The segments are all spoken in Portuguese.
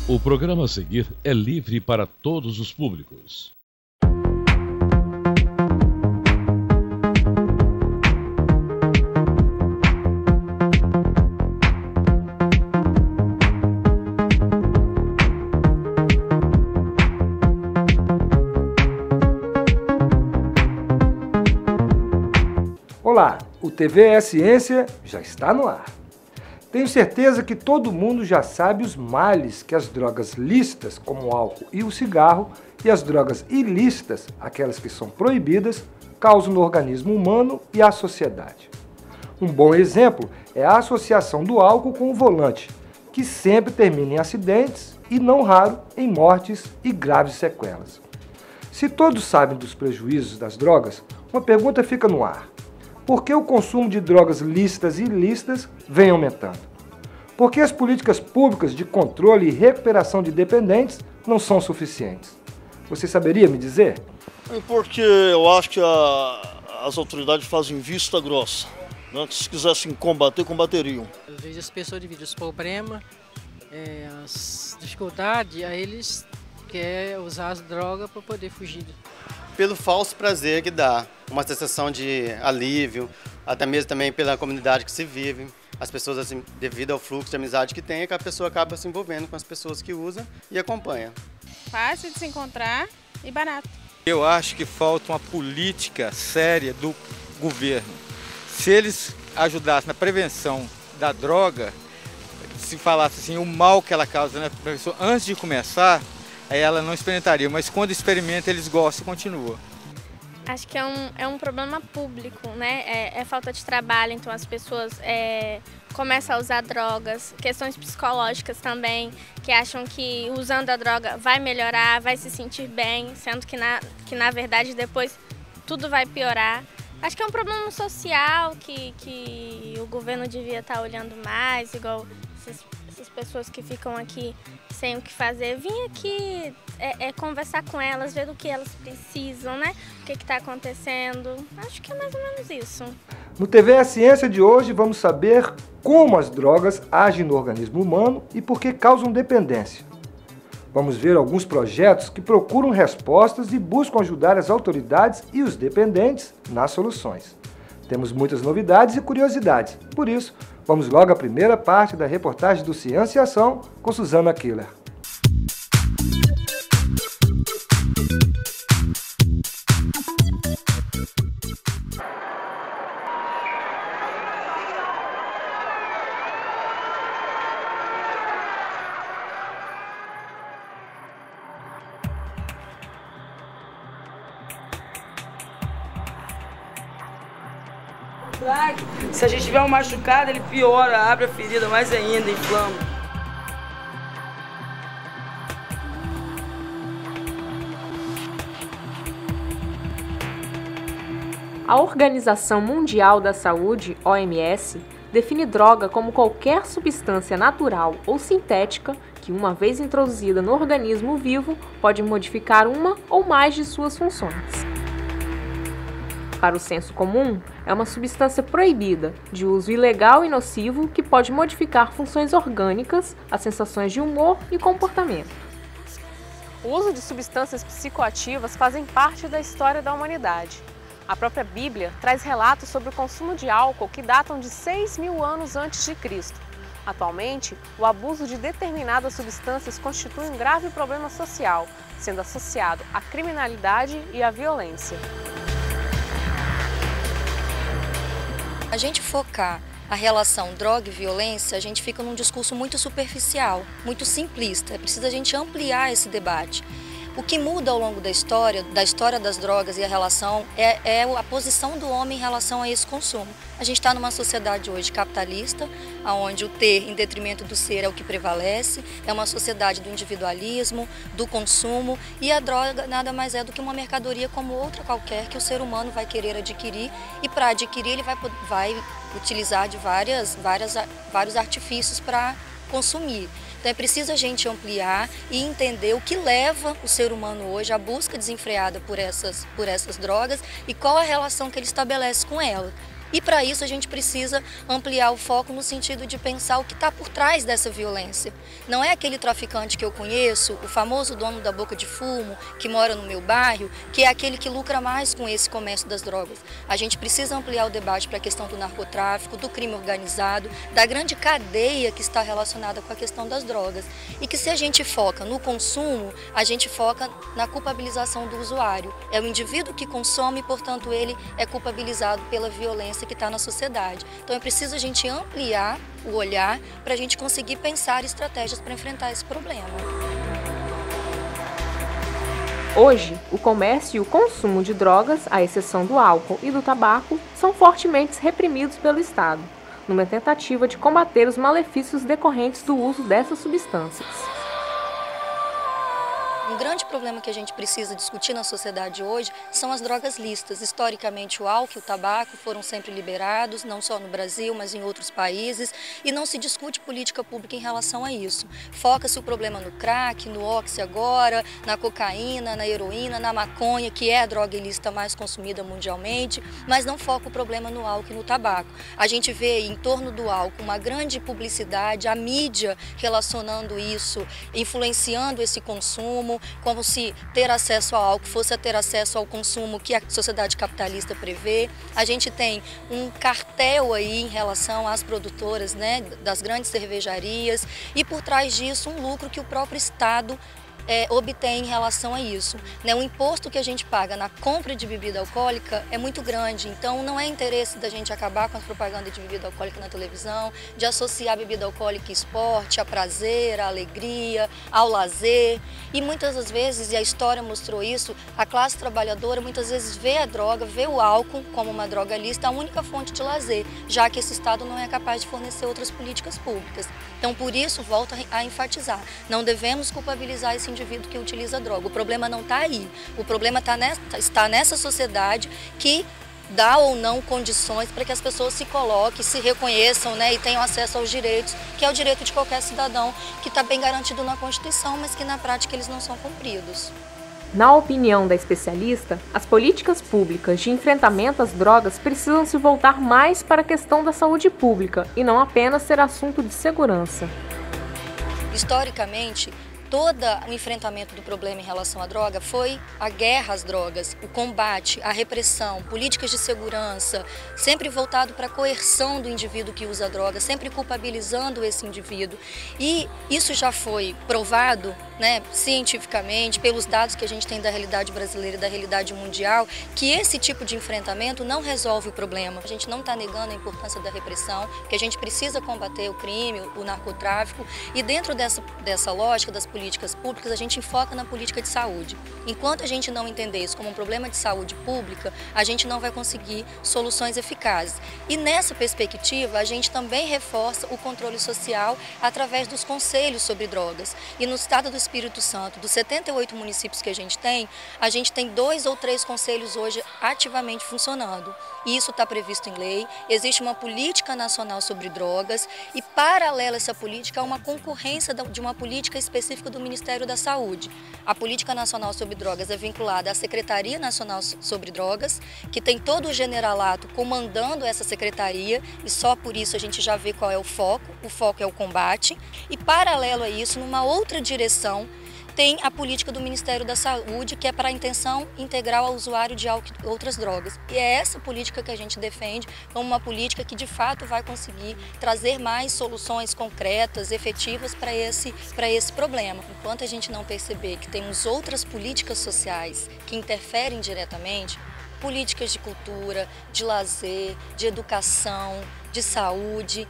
O programa a seguir é livre para todos os públicos. Olá, o TV é Ciência já está no ar. Tenho certeza que todo mundo já sabe os males que as drogas lícitas, como o álcool e o cigarro, e as drogas ilícitas, aquelas que são proibidas, causam no organismo humano e à sociedade. Um bom exemplo é a associação do álcool com o volante, que sempre termina em acidentes e, não raro, em mortes e graves sequelas. Se todos sabem dos prejuízos das drogas, uma pergunta fica no ar. Por que o consumo de drogas lícitas e ilícitas vem aumentando? Por que as políticas públicas de controle e recuperação de dependentes não são suficientes? Você saberia me dizer? Porque eu acho que as autoridades fazem vista grossa. Né? Se quisessem combater, combateriam. Às vezes as pessoas dividem os problemas, as dificuldades, aí eles querem usar as drogas para poder fugir. Pelo falso prazer que dá, uma sensação de alívio, até mesmo também pela comunidade que se vive. As pessoas, assim, devido ao fluxo de amizade que tem, que a pessoa acaba se envolvendo com as pessoas que usa e acompanha. Fácil de se encontrar e barato. Eu acho que falta uma política séria do governo. Se eles ajudassem na prevenção da droga, se falasse assim, o mal que ela causa na prevenção antes de começar, aí ela não experimentaria, mas quando experimenta eles gostam e continuam. Acho que é um problema público, né? É falta de trabalho, então as pessoas começam a usar drogas, questões psicológicas também, que acham que usando a droga vai melhorar, vai se sentir bem, sendo que na verdade depois tudo vai piorar. Acho que é um problema social que o governo devia estar olhando mais, igual essas pessoas que ficam aqui sem o que fazer. Vim aqui conversar com elas, ver o que elas precisam, né? O que está acontecendo. Acho que é mais ou menos isso. No TV A Ciência de hoje vamos saber como as drogas agem no organismo humano e por que causam dependência. Vamos ver alguns projetos que procuram respostas e buscam ajudar as autoridades e os dependentes nas soluções. Temos muitas novidades e curiosidades, por isso, vamos logo à primeira parte da reportagem do Ciência e Ação com Suzana Killer. Se a gente tiver um machucado, ele piora, abre a ferida mais ainda, inflama. A Organização Mundial da Saúde, OMS, define droga como qualquer substância natural ou sintética que, uma vez introduzida no organismo vivo, pode modificar uma ou mais de suas funções. Para o senso comum, é uma substância proibida, de uso ilegal e nocivo, que pode modificar funções orgânicas, as sensações de humor e comportamento. O uso de substâncias psicoativas fazem parte da história da humanidade. A própria Bíblia traz relatos sobre o consumo de álcool que datam de 6.000 anos antes de Cristo. Atualmente, o abuso de determinadas substâncias constitui um grave problema social, sendo associado à criminalidade e à violência. A gente focar a relação droga e violência, a gente fica num discurso muito superficial, muito simplista. É preciso a gente ampliar esse debate. O que muda ao longo da história das drogas e a relação é a posição do homem em relação a esse consumo. A gente está numa sociedade hoje capitalista, onde o ter em detrimento do ser é o que prevalece, é uma sociedade do individualismo, do consumo, e a droga nada mais é do que uma mercadoria como outra qualquer que o ser humano vai querer adquirir, e para adquirir ele vai utilizar de vários artifícios para consumir. Então é preciso a gente ampliar e entender o que leva o ser humano hoje à busca desenfreada por essas drogas e qual a relação que ele estabelece com ela. E para isso a gente precisa ampliar o foco no sentido de pensar o que está por trás dessa violência. Não é aquele traficante que eu conheço, o famoso dono da boca de fumo, que mora no meu bairro, que é aquele que lucra mais com esse comércio das drogas. A gente precisa ampliar o debate para a questão do narcotráfico, do crime organizado, da grande cadeia que está relacionada com a questão das drogas. E que se a gente foca no consumo, a gente foca na culpabilização do usuário. É o indivíduo que consome, portanto ele é culpabilizado pela violência que está na sociedade. Então é preciso a gente ampliar o olhar para a gente conseguir pensar estratégias para enfrentar esse problema. Hoje, o comércio e o consumo de drogas, à exceção do álcool e do tabaco, são fortemente reprimidos pelo Estado, numa tentativa de combater os malefícios decorrentes do uso dessas substâncias. Um grande problema que a gente precisa discutir na sociedade hoje são as drogas lícitas. Historicamente, o álcool e o tabaco foram sempre liberados, não só no Brasil, mas em outros países, e não se discute política pública em relação a isso. Foca-se o problema no crack, no oxi agora, na cocaína, na heroína, na maconha, que é a droga ilícita mais consumida mundialmente, mas não foca o problema no álcool e no tabaco. A gente vê em torno do álcool uma grande publicidade, a mídia relacionando isso, influenciando esse consumo, como se ter acesso ao álcool fosse ter acesso ao consumo que a sociedade capitalista prevê. A gente tem um cartel aí em relação às produtoras, né, das grandes cervejarias, e por trás disso um lucro que o próprio Estado obtém em relação a isso. O imposto que a gente paga na compra de bebida alcoólica é muito grande, então não é interesse da gente acabar com a propaganda de bebida alcoólica na televisão, de associar a bebida alcoólica ao esporte, a prazer, a alegria, ao lazer. E muitas das vezes, e a história mostrou isso, a classe trabalhadora muitas vezes vê a droga, vê o álcool como uma droga lícita, a única fonte de lazer, já que esse Estado não é capaz de fornecer outras políticas públicas. Então, por isso, volto a enfatizar, não devemos culpabilizar esse indivíduo que utiliza droga. O problema não está aí. O problema está nessa sociedade que dá ou não condições para que as pessoas se coloquem, se reconheçam, né, e tenham acesso aos direitos, que é o direito de qualquer cidadão, que está bem garantido na Constituição, mas que na prática eles não são cumpridos. Na opinião da especialista, as políticas públicas de enfrentamento às drogas precisam se voltar mais para a questão da saúde pública e não apenas ser assunto de segurança. Historicamente, todo o enfrentamento do problema em relação à droga foi a guerra às drogas, o combate, a repressão, políticas de segurança, sempre voltado para a coerção do indivíduo que usa droga, sempre culpabilizando esse indivíduo. E isso já foi provado, né, cientificamente, pelos dados que a gente tem da realidade brasileira e da realidade mundial, que esse tipo de enfrentamento não resolve o problema. A gente não está negando a importância da repressão, que a gente precisa combater o crime, o narcotráfico, e dentro dessa lógica das políticas públicas, a gente enfoca na política de saúde. Enquanto a gente não entender isso como um problema de saúde pública, a gente não vai conseguir soluções eficazes. E nessa perspectiva, a gente também reforça o controle social através dos conselhos sobre drogas. E no estado do Espírito Santo, dos 78 municípios que a gente tem 2 ou 3 conselhos hoje ativamente funcionando. E isso está previsto em lei, existe uma política nacional sobre drogas e, paralelo a essa política, há uma concorrência de uma política específica do Ministério da Saúde. A Política Nacional sobre Drogas é vinculada à Secretaria Nacional sobre Drogas, que tem todo o generalato comandando essa secretaria, e só por isso a gente já vê qual é o foco é o combate. E, paralelo a isso, numa outra direção, tem a política do Ministério da Saúde, que é para a intenção integral ao usuário de álcool e outras drogas. E é essa política que a gente defende como uma política que de fato vai conseguir trazer mais soluções concretas, efetivas para esse problema. Enquanto a gente não perceber que temos outras políticas sociais que interferem diretamente, políticas de cultura, de lazer, de educação, de saúde,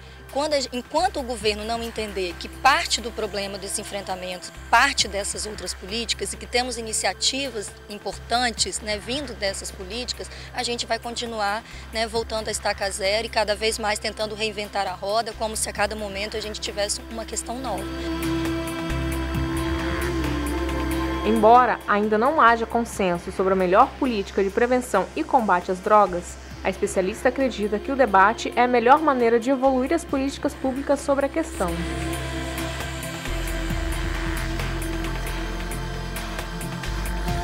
enquanto o governo não entender que parte do problema desse enfrentamento, parte dessas outras políticas, e que temos iniciativas importantes, né, vindo dessas políticas, a gente vai continuar, né, voltando a estaca zero e cada vez mais tentando reinventar a roda, como se a cada momento a gente tivesse uma questão nova. Embora ainda não haja consenso sobre a melhor política de prevenção e combate às drogas, a especialista acredita que o debate é a melhor maneira de evoluir as políticas públicas sobre a questão.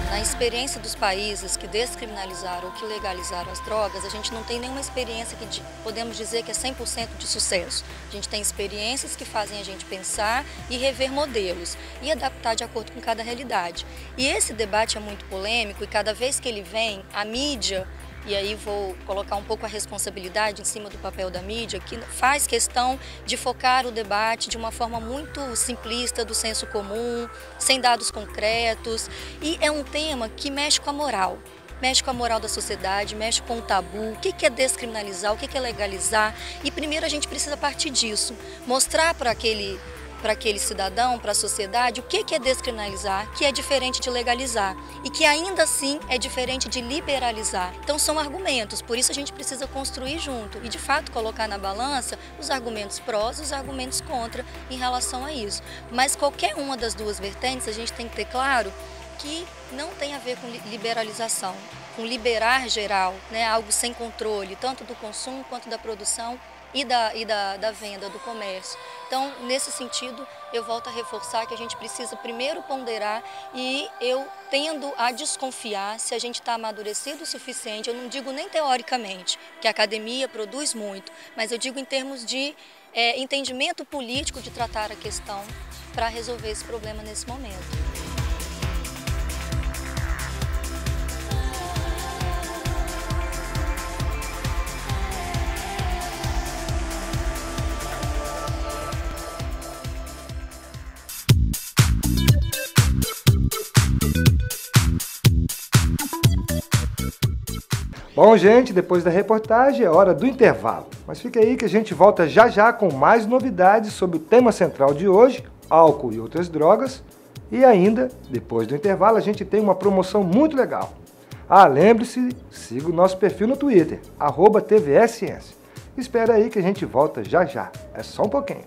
Na na experiência dos países que descriminalizaram ou que legalizaram as drogas, a gente não tem nenhuma experiência que podemos dizer que é 100% de sucesso. A gente tem experiências que fazem a gente pensar e rever modelos e adaptar de acordo com cada realidade. E esse debate é muito polêmico e cada vez que ele vem, a mídia, e aí vou colocar um pouco a responsabilidade em cima do papel da mídia, que faz questão de focar o debate de uma forma muito simplista, do senso comum, sem dados concretos, e é um tema que mexe com a moral. Mexe com a moral da sociedade, mexe com o tabu, o que é descriminalizar, o que é legalizar, e primeiro a gente precisa partir disso, mostrar para aquele cidadão, para a sociedade, o que é descriminalizar, que é diferente de legalizar e que ainda assim é diferente de liberalizar. Então são argumentos, por isso a gente precisa construir junto e de fato colocar na balança os argumentos prós e os argumentos contra em relação a isso. Mas qualquer uma das duas vertentes a gente tem que ter claro que não tem a ver com liberalização, com liberar geral, né? Algo sem controle, tanto do consumo quanto da produção e da venda, do comércio. Então, nesse sentido, eu volto a reforçar que a gente precisa primeiro ponderar e eu tendo a desconfiar se a gente está amadurecido o suficiente, eu não digo nem teoricamente, que a academia produz muito, mas eu digo em termos de entendimento político de tratar a questão para resolver esse problema nesse momento. Bom, gente, depois da reportagem é hora do intervalo. Mas fica aí que a gente volta já já com mais novidades sobre o tema central de hoje, álcool e outras drogas. E ainda, depois do intervalo, a gente tem uma promoção muito legal. Lembre-se, siga o nosso perfil no Twitter, @TVSciência. Espera aí que a gente volta já já. É só um pouquinho.